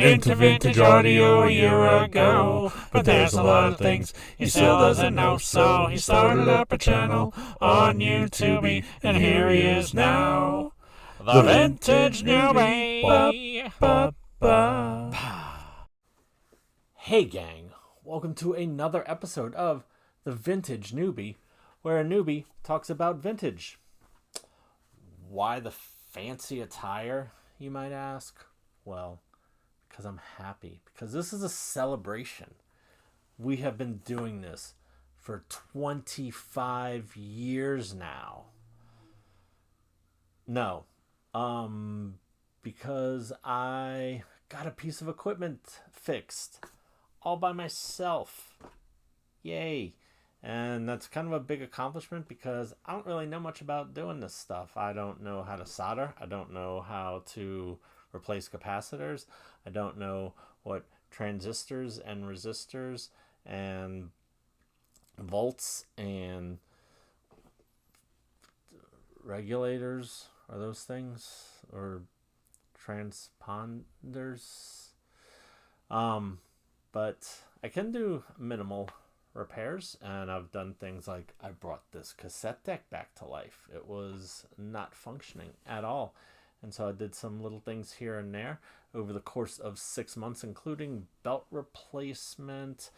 got into vintage audio a year ago, but there's a lot of things he still doesn't know, so he started up a channel on YouTube, and here he is now, the Vintage Newbie. Hey gang, welcome to another episode of the Vintage Newbie, where a newbie talks about vintage. Why the fancy attire, you might ask? Well, because I'm happy, because this is a celebration. We have been doing this for 25 years now. No, because I got a piece of equipment fixed all by myself. Yay. And that's kind of a big accomplishment because I don't really know much about doing this stuff. I don't know how to solder. I don't know how to replace capacitors. I don't know what transistors and resistors and volts and regulators are those things, or transponders. But I can do minimal repairs, and I've done things like I brought this cassette deck back to life. It was not functioning at all, and so I did some little things here and there over the course of 6 months, including belt replacement,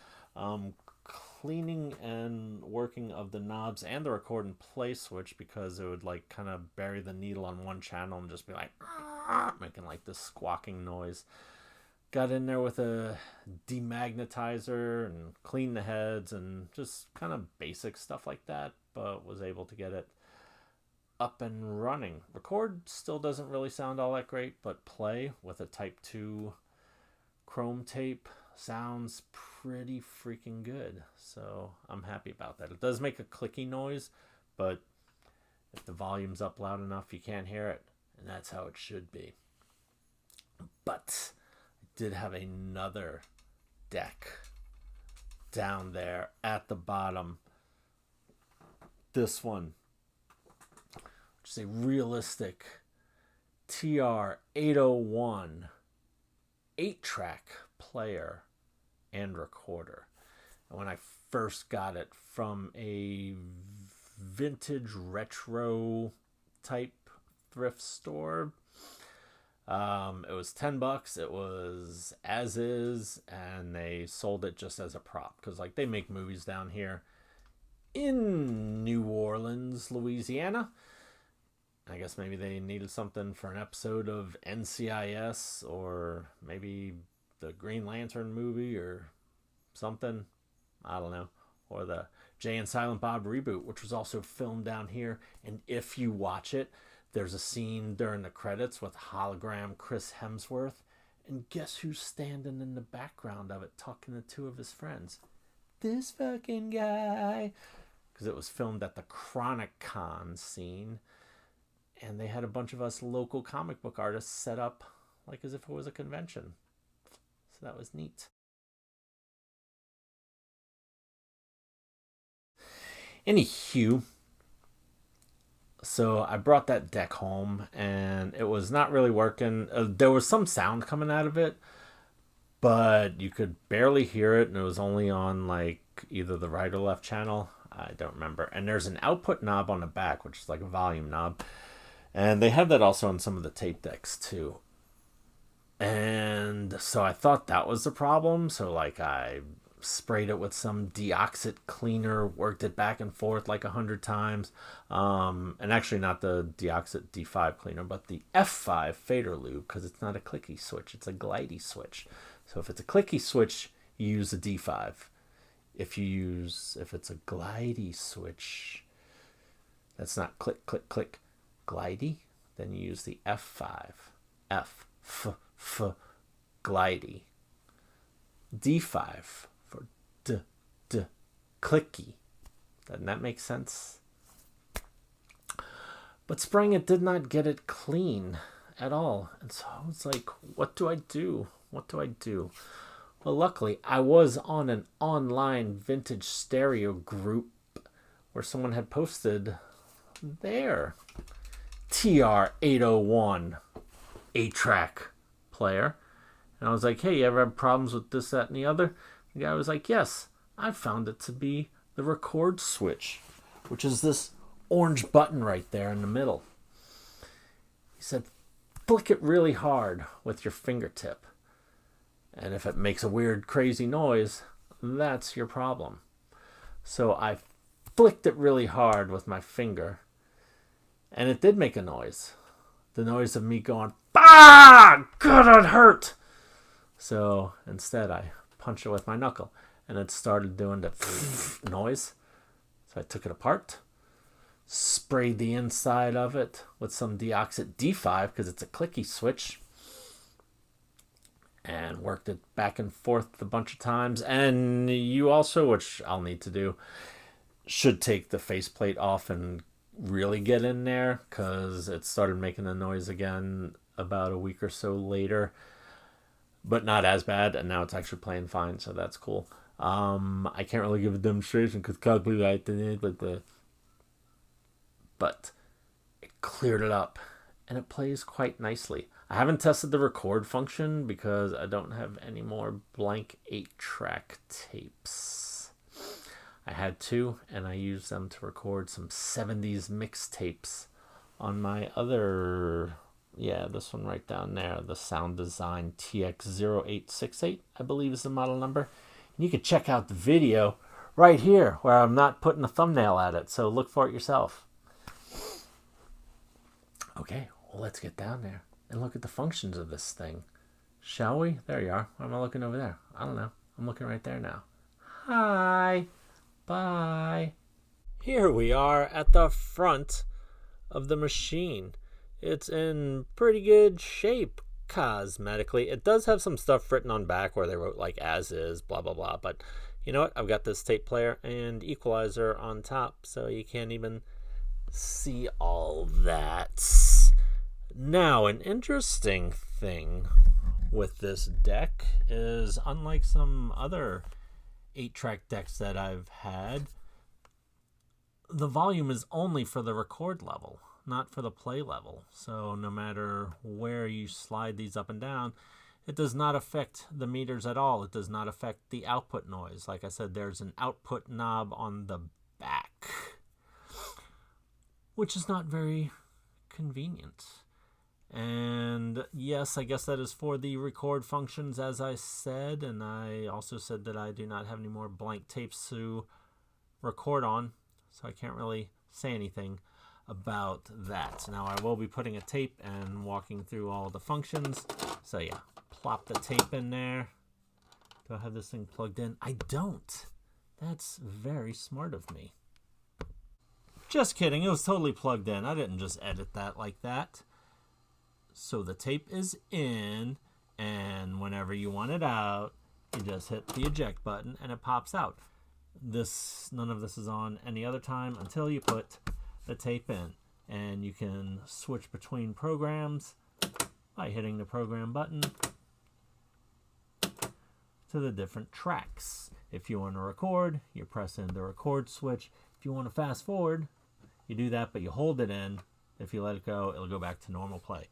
cleaning and working of the knobs and the record and play switch, because it would like kind of bury the needle on one channel and just be like making like this squawking noise. Got in there with a demagnetizer and cleaned the heads and just kind of basic stuff like that, but was able to get it up and running. Record still doesn't really sound all that great, but play with a Type 2 chrome tape sounds pretty freaking good. So I'm happy about that. It does make a clicky noise, but if the volume's up loud enough, you can't hear it, and that's how it should be. But did have another deck down there at the bottom. This one, which is a realistic TR-801 8-track player and recorder. And when I first got it from a vintage retro type thrift store, it was $10. It was as is, and they sold it just as a prop because like they make movies down here in New Orleans, Louisiana. I guess maybe they needed something for an episode of NCIS, or maybe the Green Lantern movie or something. I don't know. Or the Jay and Silent Bob reboot, which was also filmed down here. And if you watch it, there's a scene during the credits with hologram Chris Hemsworth. And guess who's standing in the background of it talking to two of his friends? This fucking guy. Because it was filmed at the Chronic Con scene. And they had a bunch of us local comic book artists set up like as if it was a convention. So that was neat. Anywho, so I brought that deck home, and it was not really working. There was some sound coming out of it, but you could barely hear it, and it was only on like either the right or left channel. I don't remember. And there's an output knob on the back, which is like a volume knob. And they have that also on some of the tape decks too. And so I thought that was the problem. So like I sprayed it with some deoxit cleaner, worked it back and forth like 100 times. And actually not the deoxit D5 cleaner, but the F5 fader lube, because it's not a clicky switch, it's a glidey switch. So if it's a clicky switch, you use a D5. If it's a glidey switch, that's not click, click, click, glidey, then you use the F5. F, glidey. D5 for clicky. Doesn't that make sense? But spraying it did not get it clean at all. And so I was like, what do I do? Well, luckily, I was on an online vintage stereo group where someone had posted their TR-801 8-track player. And I was like, hey, you ever have problems with this, that, and the other? The guy was like, yes, I found it to be the record switch, which is this orange button right there in the middle. He said, flick it really hard with your fingertip. And if it makes a weird, crazy noise, that's your problem. So I flicked it really hard with my finger, and it did make a noise. The noise of me going, ah, God, it hurt. So instead, I punched it with my knuckle, and it started doing the noise. So I took it apart, sprayed the inside of it with some deoxit D5 because it's a clicky switch, and worked it back and forth a bunch of times. And you also, which I'll need to do, should take the faceplate off and really get in there, because it started making a noise again about a week or so later, but not as bad, and now it's actually playing fine, so that's cool. I can't really give a demonstration because copyright but it cleared it up, and it plays quite nicely. I haven't tested the record function because I don't have any more blank 8-track tapes. I had 2, and I used them to record some 70s mixtapes on my other, this one right down there, the Sound Design TX-0868, I believe is the model number. And you can check out the video right here where I'm not putting a thumbnail at it, so look for it yourself. Okay, well, let's get down there and look at the functions of this thing. Shall we? There you are. Why am I looking over there? I don't know. I'm looking right there now. Hi. Bye. Here we are at the front of the machine. It's in pretty good shape cosmetically. It does have some stuff written on back where they wrote like as is, blah, blah, blah. But you know what? I've got this tape player and equalizer on top, so you can't even see all that. Now, an interesting thing with this deck is, unlike some other 8-track decks that I've had, the volume is only for the record level, not for the play level. So no matter where you slide these up and down, it does not affect the meters at all. It does not affect the output noise. Like I said, there's an output knob on the back, which is not very convenient. And yes, I guess that is for the record functions, as I said. And I also said that I do not have any more blank tapes to record on, so I can't really say anything about that. Now, I will be putting a tape and walking through all the functions. So yeah, plop the tape in there. Do I have this thing plugged in? I don't. That's very smart of me. Just kidding. It was totally plugged in. I didn't just edit that like that. So the tape is in, and whenever you want it out, you just hit the eject button and it pops out. None of this is on any other time until you put the tape in. And you can switch between programs by hitting the program button to the different tracks. If you want to record, you press in the record switch. If you want to fast forward, you do that, but you hold it in. If you let it go, it'll go back to normal play.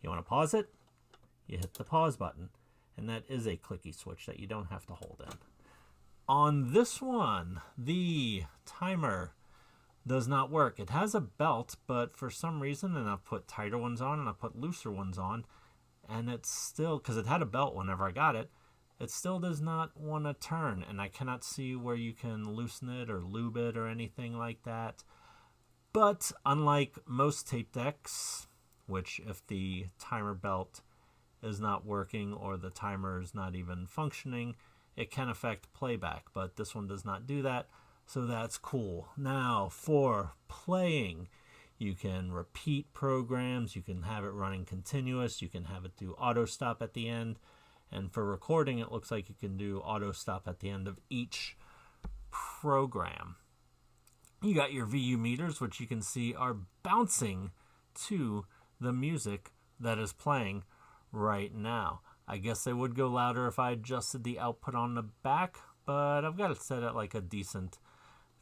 You want to pause it, you hit the pause button, and that is a clicky switch that you don't have to hold in. On this one, the timer does not work. It has a belt, but for some reason, and I've put tighter ones on and I've put looser ones on, and it's still, because it had a belt whenever I got it, it still does not want to turn, and I cannot see where you can loosen it or lube it or anything like that. But unlike most tape decks, which if the timer belt is not working or the timer is not even functioning, it can affect playback, but this one does not do that, so that's cool. Now, for playing, you can repeat programs, you can have it running continuous, you can have it do auto stop at the end, and for recording, it looks like you can do auto stop at the end of each program. You got your VU meters, which you can see are bouncing to the music that is playing right now. I guess they would go louder if I adjusted the output on the back, but I've got it set at like a decent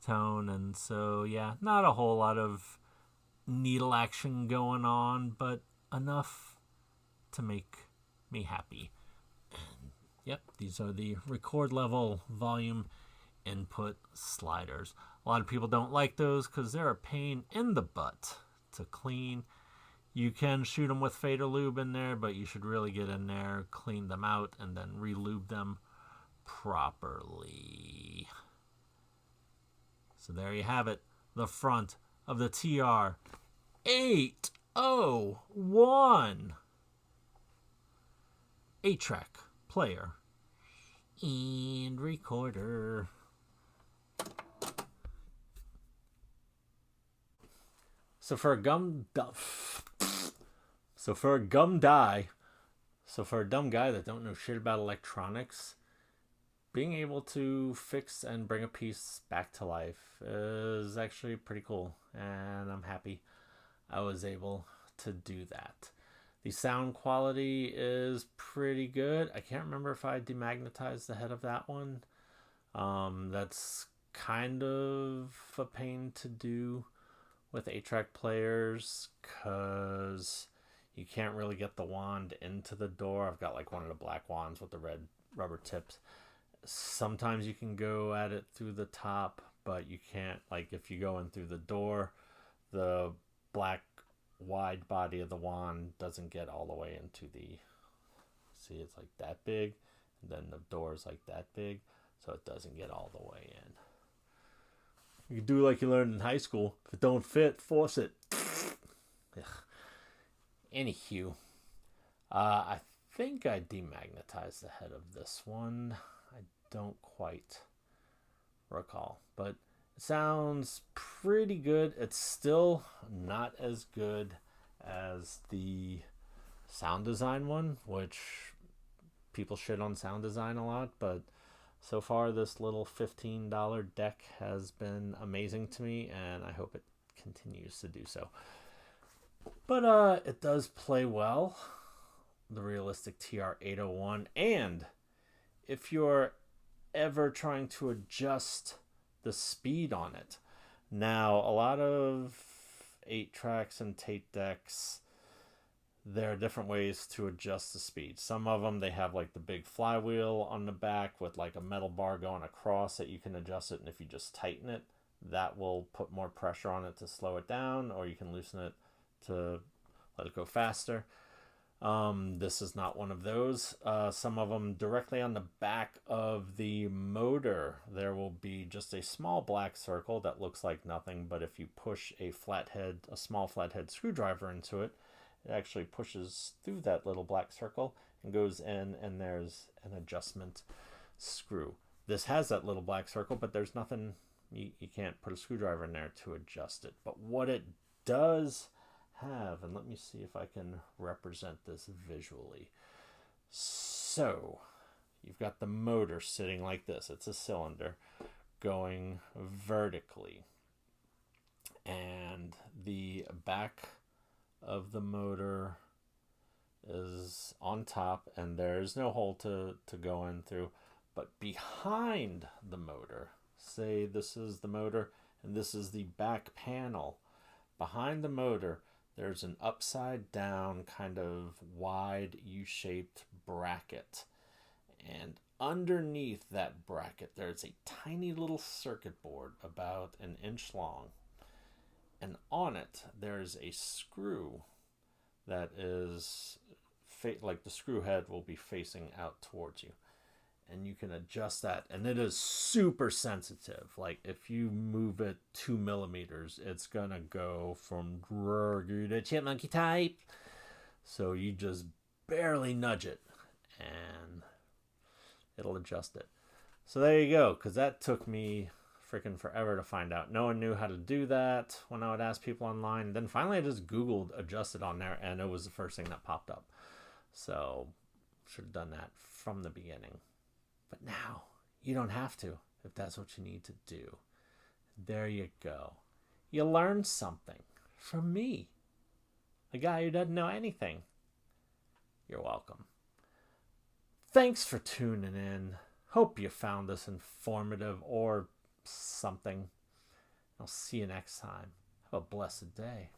tone, and so yeah, not a whole lot of needle action going on, but enough to make me happy. Yep, these are the record level volume input sliders. A lot of people don't like those because they're a pain in the butt to clean. You can shoot them with fader lube in there, but you should really get in there, clean them out, and then re-lube them properly. So there you have it, the front of the TR-801 8-track player and recorder. So for a dumb guy that don't know shit about electronics, being able to fix and bring a piece back to life is actually pretty cool, and I'm happy I was able to do that. The sound quality is pretty good. I can't remember if I demagnetized the head of that one. That's kind of a pain to do with 8-track players because you can't really get the wand into the door. I've got like one of the black wands with the red rubber tips. Sometimes you can go at it through the top, but you can't. Like if you go in through the door, the black wide body of the wand doesn't get all the way into the, see, it's like that big, and then the door is like that big, so it doesn't get all the way in. You can do like you learned in high school. If it don't fit, force it. Anywho, I think I demagnetized the head of this one. I don't quite recall, but it sounds pretty good. It's still not as good as the sound design one, which people shit on sound design a lot, but so far this little $15 deck has been amazing to me, and I hope it continues to do so. But it does play well, the realistic TR-801, and if you're ever trying to adjust the speed on it. Now, a lot of 8-tracks and tape decks, there are different ways to adjust the speed. Some of them, they have like the big flywheel on the back with like a metal bar going across that you can adjust it, and if you just tighten it, that will put more pressure on it to slow it down, or you can loosen it to let it go faster. This is not one of those. Some of them directly on the back of the motor, there will be just a small black circle that looks like nothing, but if you push a small flathead screwdriver into it, it actually pushes through that little black circle and goes in, and there's an adjustment screw. This has that little black circle, but there's nothing, you can't put a screwdriver in there to adjust it. But what it does have, and let me see if I can represent this visually. So you've got the motor sitting like this. It's a cylinder going vertically, and the back of the motor is on top, and there's no hole to go in through. But behind the motor, say this is the motor and this is the back panel, behind the motor there's an upside down kind of wide U-shaped bracket, and underneath that bracket there's a tiny little circuit board about an inch long, and on it there's a screw that is like the screw head will be facing out towards you, and you can adjust that, and it is super sensitive. Like if you move it 2 millimeters, it's gonna go from to chipmunky type. So you just barely nudge it and it'll adjust it. So there you go, because that took me freaking forever to find out. No one knew how to do that when I would ask people online. Then finally I just Googled adjust it on there, and it was the first thing that popped up. So should have done that from the beginning. But now you don't have to if that's what you need to do. There you go. You learned something from me, a guy who doesn't know anything. You're welcome. Thanks for tuning in. Hope you found this informative or something. I'll see you next time. Have a blessed day.